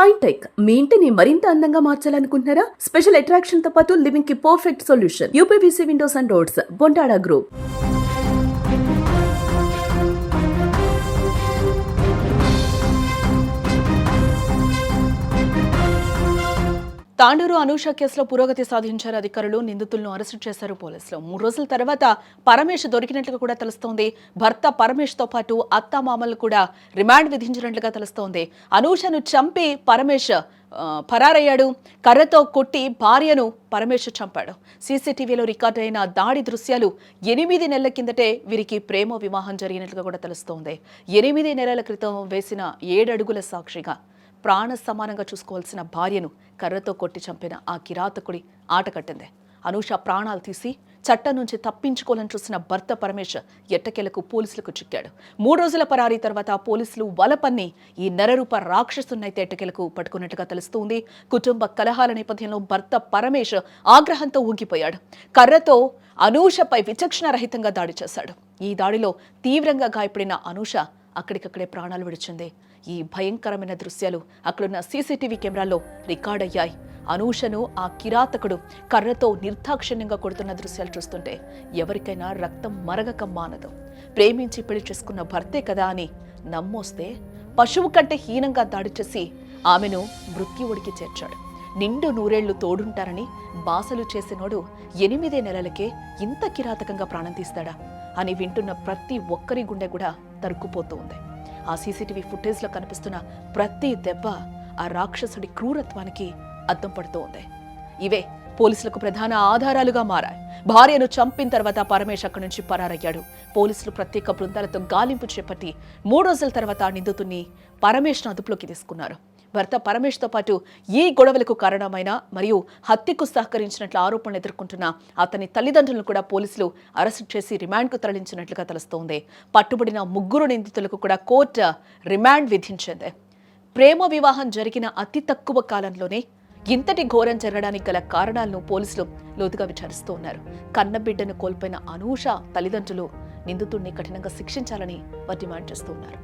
Shine tech మీ ఇంటిని మరింత అందంగా మార్చాలనుకుంటున్నారా? స్పెషల్ అట్రాక్షన్ తో పాటు లివింగ్ కి perfect solution. UPVC windows and doors, Bontada group. Tandur Anusha కేసులో పురోగతి సాధించారు అధికారులు. నిందితులను అరెస్టు చేశారు పోలీసులు. 3 రోజుల తర్వాత పరమేష్ దొరికినట్లుగా కూడా తెలుస్తోంది. భర్త పరమేష్ తో పాటు అత్తామామలు కూడా రిమాండ్ విధించినట్లుగా తెలుస్తోంది. అనూషను చంపి పరమేష్ పరారయ్యాడు. కర్రతో కొట్టి భార్యను పరమేష్ చంపాడు. సీసీటీవీలో రికార్డు అయిన దాడి దృశ్యాలు 8 నెలల కిందటే వీరికి ప్రేమ వివాహం జరిగినట్లుగా కూడా తెలుస్తోంది. 8 నెలల క్రితం వేసిన 7 అడుగుల సాక్షిగా ప్రాణ సమానంగా చూసుకోవాల్సిన భార్యను కర్రతో కొట్టి చంపిన ఆ కిరాతకుడి ఆట కట్టింది. అనూష ప్రాణాలు తీసి చట్టం నుంచి తప్పించుకోవాలని చూసిన భర్త పరమేష్ ఎట్టకేలకు పోలీసులకు చిక్కాడు. 3 రోజుల పరారీ తర్వాత పోలీసులు వలపన్ని ఈ నరరూప రాక్షసున్నైతే ఎట్టకేలకు పట్టుకున్నట్టుగా తెలుస్తోంది. కుటుంబ కలహాల నేపథ్యంలో భర్త పరమేష్ ఆగ్రహంతో ఊగిపోయాడు. కర్రతో అనూషపై విచక్షణ రహితంగా దాడి చేశాడు. ఈ దాడిలో తీవ్రంగా గాయపడిన అనూష అక్కడికక్కడే ప్రాణాలు విడిచింది. ఈ భయంకరమైన దృశ్యాలు అక్కడున్న సీసీటీవీ కెమెరాల్లో రికార్డయ్యాయి. అనూషను ఆ కిరాతకుడు కర్రతో నిర్దాక్షిణ్యంగా కొడుతున్న దృశ్యాలు చూస్తుంటే ఎవరికైనా రక్తం మరగక మానదు. ప్రేమించి పెళ్లి చేసుకున్న భర్తే కదా అని నమ్మొస్తే పశువు కంటే హీనంగా దాడి చేసి ఆమెను మృత్యువుడికి చేర్చాడు. నిండు 100 ఏళ్లు తోడుంటారని బాసలు చేసినోడు 8 నెలలకే ఇంత కిరాతకంగా ప్రాణం తీస్తాడా అని వింటున్న ప్రతి ఒక్కరి గుండె కూడా తరుక్కుపోతూ ఉంది. ఆ సీసీటీవీ ఫుటేజ్లో కనిపిస్తున్న ప్రతి దెబ్బ ఆ రాక్షసుడి క్రూరత్వానికి అద్దం పడుతూ ఉంది. ఇవే పోలీసులకు ప్రధాన ఆధారాలుగా మారాయి. భార్యను చంపిన తర్వాత పరమేష్ అక్కడి నుంచి పరారయ్యాడు. పోలీసులు ప్రత్యేక బృందాలతో గాలింపు చేపట్టి 3 రోజుల తర్వాత నిందితుడిని పరమేష్ను అదుపులోకి తీసుకున్నారు. భర్త పరమేష్తో పాటు ఈ గొడవలకు కారణమైన మరియు హత్యకు సహకరించినట్లు ఆరోపణలు ఎదుర్కొంటున్న అతని తల్లిదండ్రులను కూడా పోలీసులు అరెస్టు చేసి రిమాండ్కు తరలించినట్లుగా తెలుస్తోంది. పట్టుబడిన 3 నిందితులకు కూడా కోర్టు రిమాండ్ విధించింది. ప్రేమ వివాహం జరిగిన అతి తక్కువ కాలంలోనే ఇంతటి ఘోరం జరగడానికి గల కారణాలను పోలీసులు లోతుగా విచారిస్తూ ఉన్నారు. కన్నబిడ్డను కోల్పోయిన అనూష తల్లిదండ్రులు నిందితుడిని కఠినంగా శిక్షించాలని వారు డిమాండ్ చేస్తూ ఉన్నారు.